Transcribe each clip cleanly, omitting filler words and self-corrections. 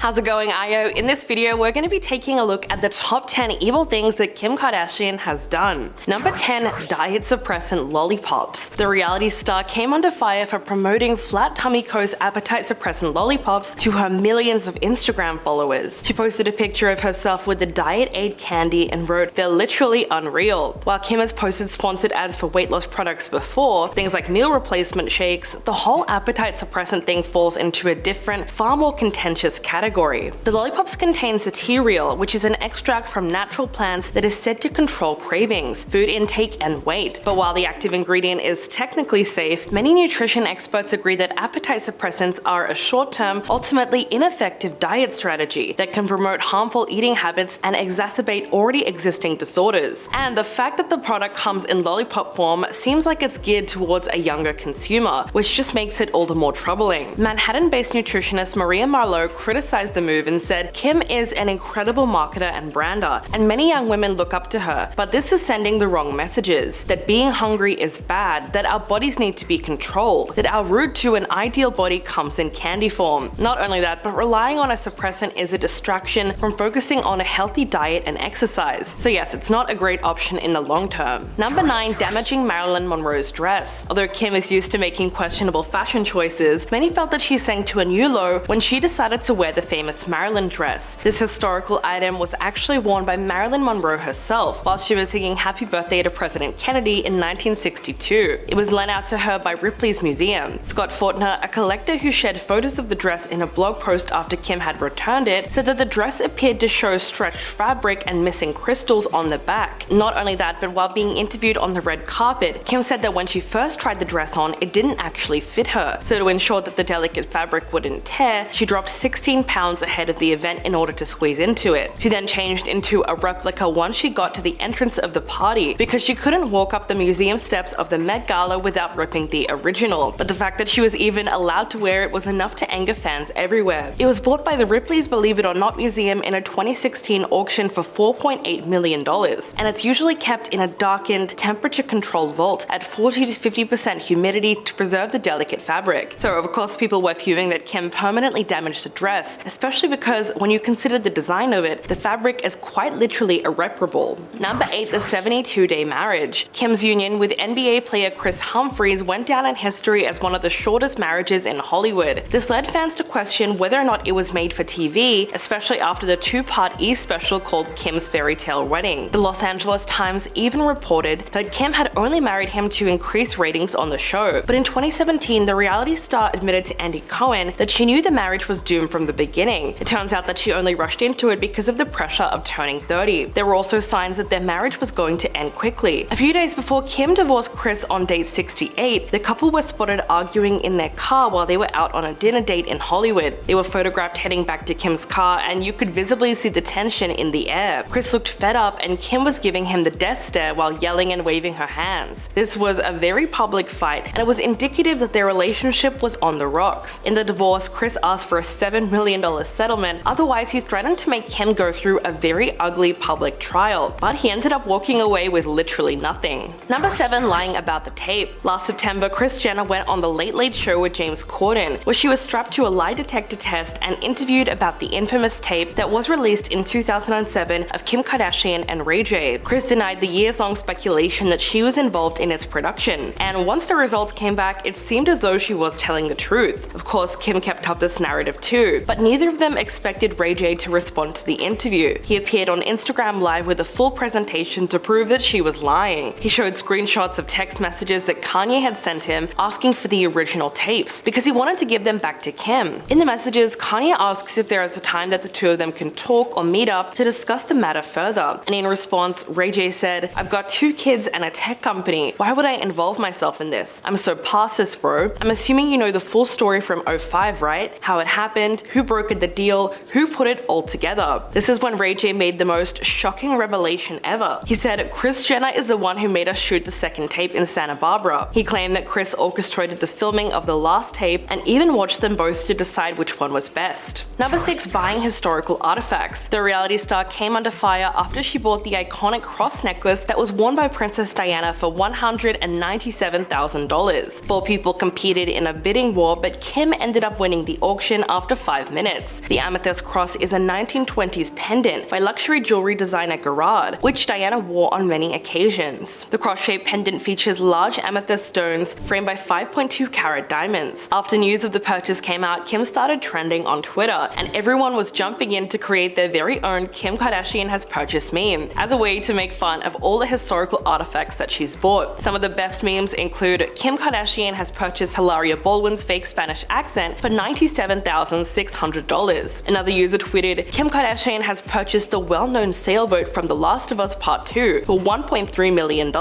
How's it going, Ayo? In this video, we're going to be taking a look at the top 10 evil things that Kim Kardashian has done. Number 10. Diet suppressant lollipops. The reality star came under fire for promoting Flat Tummy Co.'s appetite suppressant lollipops to her millions of Instagram followers. She posted a picture of herself with the Diet Aid candy and wrote, "They're literally unreal." While Kim has posted sponsored ads for weight loss products before, things like meal replacement shakes, the whole appetite suppressant thing falls into a different, far more contentious category. The lollipops contain satiril, which is an extract from natural plants that is said to control cravings, food intake, and weight. But while the active ingredient is technically safe, many nutrition experts agree that appetite suppressants are a short-term, ultimately ineffective diet strategy that can promote harmful eating habits and exacerbate already existing disorders. And the fact that the product comes in lollipop form seems like it's geared towards a younger consumer, which just makes it all the more troubling. Manhattan-based nutritionist Monroe criticized the move and said, "Kim is an incredible marketer and brander, and many young women look up to her, but this is sending the wrong messages. That being hungry is bad, that our bodies need to be controlled, that our route to an ideal body comes in candy form. Not only that, but relying on a suppressant is a distraction from focusing on a healthy diet and exercise. So yes, it's not a great option in the long term." Number 9. Damaging Marilyn Monroe's dress. Although Kim is used to making questionable fashion choices, many felt that she sank to a new low when she decided to wear the famous Marilyn dress. This historical item was actually worn by Marilyn Monroe herself while she was singing Happy Birthday to President Kennedy in 1962. It was lent out to her by Ripley's Museum. Scott Fortner, a collector who shared photos of the dress in a blog post after Kim had returned it, said that the dress appeared to show stretched fabric and missing crystals on the back. Not only that, but while being interviewed on the red carpet, Kim said that when she first tried the dress on, it didn't actually fit her. So to ensure that the delicate fabric wouldn't tear, she dropped 16 pounds ahead of the event in order to squeeze into it. She then changed into a replica once she got to the entrance of the party because she couldn't walk up the museum steps of the Met Gala without ripping the original. But the fact that she was even allowed to wear it was enough to anger fans everywhere. It was bought by the Ripley's Believe It or Not Museum in a 2016 auction for $4.8 million, and it's usually kept in a darkened, temperature-controlled vault at 40 to 50% humidity to preserve the delicate fabric. So of course people were fuming that Kim permanently damaged the dress, especially because when you consider the design of it, the fabric is quite literally irreparable. Number 8. The 72-day marriage. Kim's union with NBA player Kris Humphries went down in history as one of the shortest marriages in Hollywood. This led fans to question whether or not it was made for TV, especially after the two-part E! Special called Kim's Fairy Tale Wedding. The Los Angeles Times even reported that Kim had only married him to increase ratings on the show. But in 2017, the reality star admitted to Andy Cohen that she knew the marriage was doomed from the beginning. It turns out that she only rushed into it because of the pressure of turning 30. There were also signs that their marriage was going to end quickly. A few days before Kim divorced Kris on date 68, the couple were spotted arguing in their car while they were out on a dinner date in Hollywood. They were photographed heading back to Kim's car, and you could visibly see the tension in the air. Kris looked fed up, and Kim was giving him the death stare while yelling and waving her hands. This was a very public fight, and it was indicative that their relationship was on the rocks. In the divorce, Kris asked for a $7 million settlement, otherwise he threatened to make Kim go through a very ugly public trial, but he ended up walking away with literally nothing. Number 7. Lying about the tape. Last September, Kris Jenner went on the Late Late Show with James Corden, where she was strapped to a lie detector test and interviewed about the infamous tape that was released in 2007 of Kim Kardashian and Ray J. Kris denied the years-long speculation that she was involved in its production, and once the results came back, it seemed as though she was telling the truth. Of course, Kim kept up this narrative too, but neither of them expected Ray J to respond to the interview. He appeared on Instagram Live with a full presentation to prove that she was lying. He showed screenshots of text messages that Kanye had sent him asking for the original tapes because he wanted to give them back to Kim. In the messages, Kanye asks if there is a time that the two of them can talk or meet up to discuss the matter further, and in response, Ray J said, "I've got 2 kids and a tech company. Why would I involve myself in this? I'm so past this, bro. I'm assuming you know the full story from 05, right? How it happened, who brokered the deal, who put it all together." This is when Ray J made the most shocking revelation ever. He said, "Kris Jenner is the one who made us shoot the second tape in Santa Barbara." He claimed that Kris orchestrated the filming of the last tape and even watched them both to decide which one was best. Number 6. Buying historical artifacts. The reality star came under fire after she bought the iconic cross necklace that was worn by Princess Diana for $197,000. 4 people competed in a bidding war, but Kim ended up winning the auction after 5 minutes. minutes. The amethyst cross is a 1920s pendant by luxury jewelry designer Gerard, which Diana wore on many occasions. The cross-shaped pendant features large amethyst stones framed by 5.2 carat diamonds. After news of the purchase came out, Kim started trending on Twitter, and everyone was jumping in to create their very own Kim Kardashian has purchased meme, as a way to make fun of all the historical artifacts that she's bought. Some of the best memes include Kim Kardashian has purchased Hilaria Baldwin's fake Spanish accent for $97,600. Another user tweeted, Kim Kardashian has purchased the well-known sailboat from The Last of Us Part 2 for $1.3 million,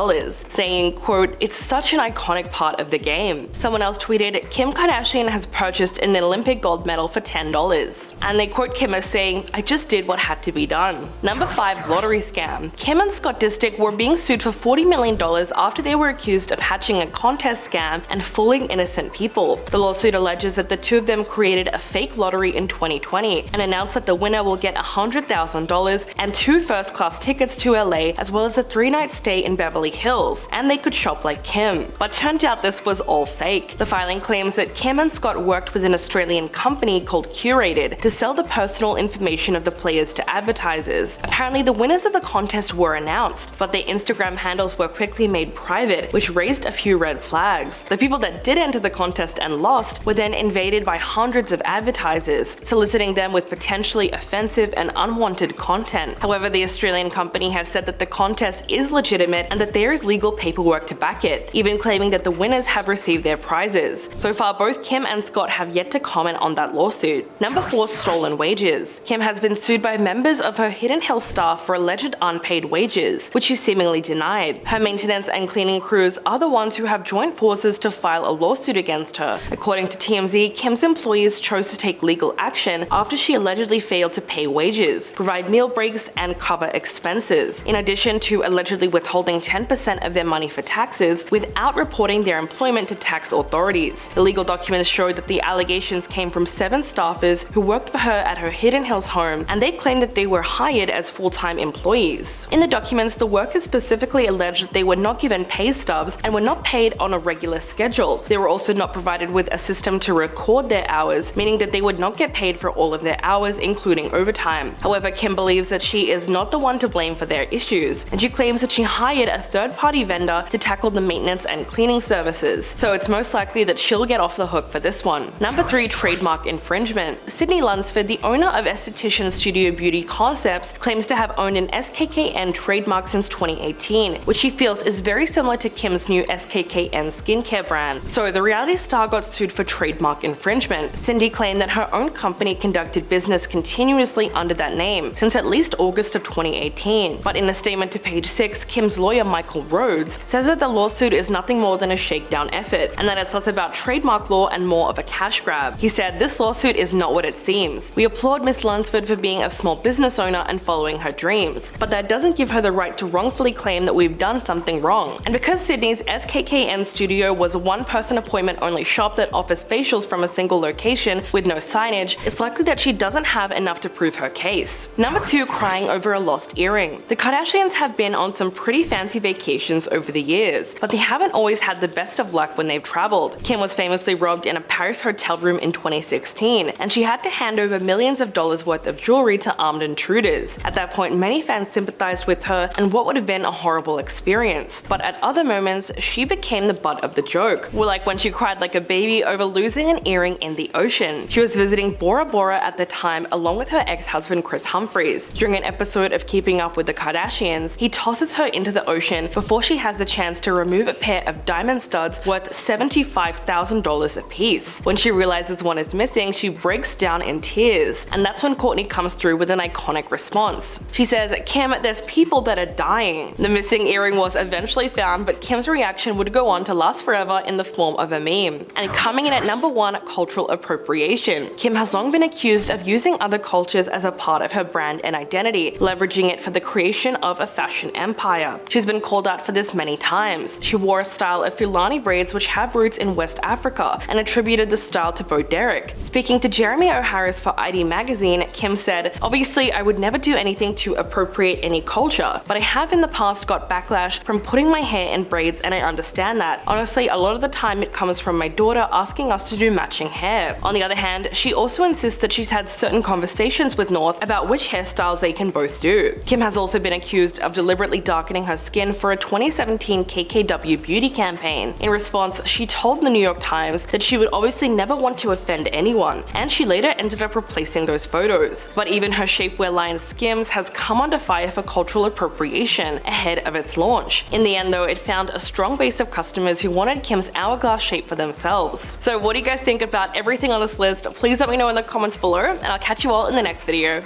saying, quote, "It's such an iconic part of the game." Someone else tweeted, Kim Kardashian has purchased an Olympic gold medal for $10. And they quote Kim as saying, "I just did what had to be done." Number 5. Lottery scam. Kim and Scott Disick were being sued for $40 million after they were accused of hatching a contest scam and fooling innocent people. The lawsuit alleges that the two of them created a fake lottery in 2020 and announced that the winner will get $100,000 and 2 first-class tickets to LA, as well as a 3-night stay in Beverly Hills, and they could shop like Kim. But turned out this was all fake. The filing claims that Kim and Scott worked with an Australian company called Curated to sell the personal information of the players to advertisers. Apparently, the winners of the contest were announced, but their Instagram handles were quickly made private, which raised a few red flags. The people that did enter the contest and lost were then invaded by hundreds of advertisers, soliciting them with potentially offensive and unwanted content. However, the Australian company has said that the contest is legitimate and that there is legal paperwork to back it, even claiming that the winners have received their prizes. So far, both Kim and Scott have yet to comment on that lawsuit. Number 4. Stolen wages. Kim has been sued by members of her Hidden Hills staff for alleged unpaid wages, which she seemingly denied. Her maintenance and cleaning crews are the ones who have joined forces to file a lawsuit against her. According to TMZ, Kim's employees chose to take legal action after she allegedly failed to pay wages, provide meal breaks, and cover expenses, in addition to allegedly withholding 10% of their money for taxes without reporting their employment to tax authorities. The legal documents showed that the allegations came from 7 staffers who worked for her at her Hidden Hills home, and they claimed that they were hired as full-time employees. In the documents, the workers specifically alleged that they were not given pay stubs and were not paid on a regular schedule. They were also not provided with a system to record their hours, meaning that they would not get paid for all of their hours, including overtime. However, Kim believes that she is not the one to blame for their issues, and she claims that she hired a third-party vendor to tackle the maintenance and cleaning services, so it's most likely that she'll get off the hook for this one. Number 3. Trademark infringement. Sydney Lunsford, the owner of esthetician studio Beauty Concepts, claims to have owned an SKKN trademark since 2018, which she feels is very similar to Kim's new SKKN skincare brand. So the reality star got sued for trademark infringement. Cindy claimed that her own company conducted business continuously under that name since at least August of 2018. But in a statement to Page 6, Kim's lawyer Michael Rhodes says that the lawsuit is nothing more than a shakedown effort, and that it's less about trademark law and more of a cash grab. He said, "This lawsuit is not what it seems. We applaud Miss Lunsford for being a small business owner and following her dreams, but that doesn't give her the right to wrongfully claim that we've done something wrong." And because Sydney's SKKN studio was a one-person appointment-only shop that offers facials from a single location with no signage, it's likely that she doesn't have enough to prove her case. Number 2. Crying over a lost earring. The Kardashians have been on some pretty fancy vacations over the years, but they haven't always had the best of luck when they've traveled. Kim was famously robbed in a Paris hotel room in 2016, and she had to hand over millions of dollars worth of jewelry to armed intruders. At that point, many fans sympathized with her and what would have been a horrible experience, but at other moments, she became the butt of the joke. Like when she cried like a baby over losing an earring in the ocean. She was visiting Bora Bora at the time along with her ex-husband Chris Humphries. During an episode of Keeping Up with the Kardashians, he tosses her into the ocean before she has the chance to remove a pair of diamond studs worth $75,000 apiece. When she realizes one is missing, she breaks down in tears, and that's when Kourtney comes through with an iconic response. She says, "Kim, there's people that are dying." The missing earring was eventually found, but Kim's reaction would go on to last forever in the form of a meme. And coming in at number 1, cultural appropriation. Kim has long been accused of using other cultures as a part of her brand and identity, leveraging it for the creation of a fashion empire. She's been called out for this many times. She wore a style of Fulani braids which have roots in West Africa and attributed the style to Bo Derek. Speaking to Jeremy O'Harris for ID Magazine, Kim said, "Obviously, I would never do anything to appropriate any culture, but I have in the past got backlash from putting my hair in braids, and I understand that. Honestly, a lot of the time it comes from my daughter asking us to do matching hair." On the other hand, she also also insists that she's had certain conversations with North about which hairstyles they can both do. Kim has also been accused of deliberately darkening her skin for a 2017 KKW beauty campaign. In response, she told the New York Times that she would obviously never want to offend anyone, and she later ended up replacing those photos. But even her shapewear line Skims has come under fire for cultural appropriation ahead of its launch. In the end though, it found a strong base of customers who wanted Kim's hourglass shape for themselves. So what do you guys think about everything on this list? Please let me know in the comments below, and I'll catch you all in the next video.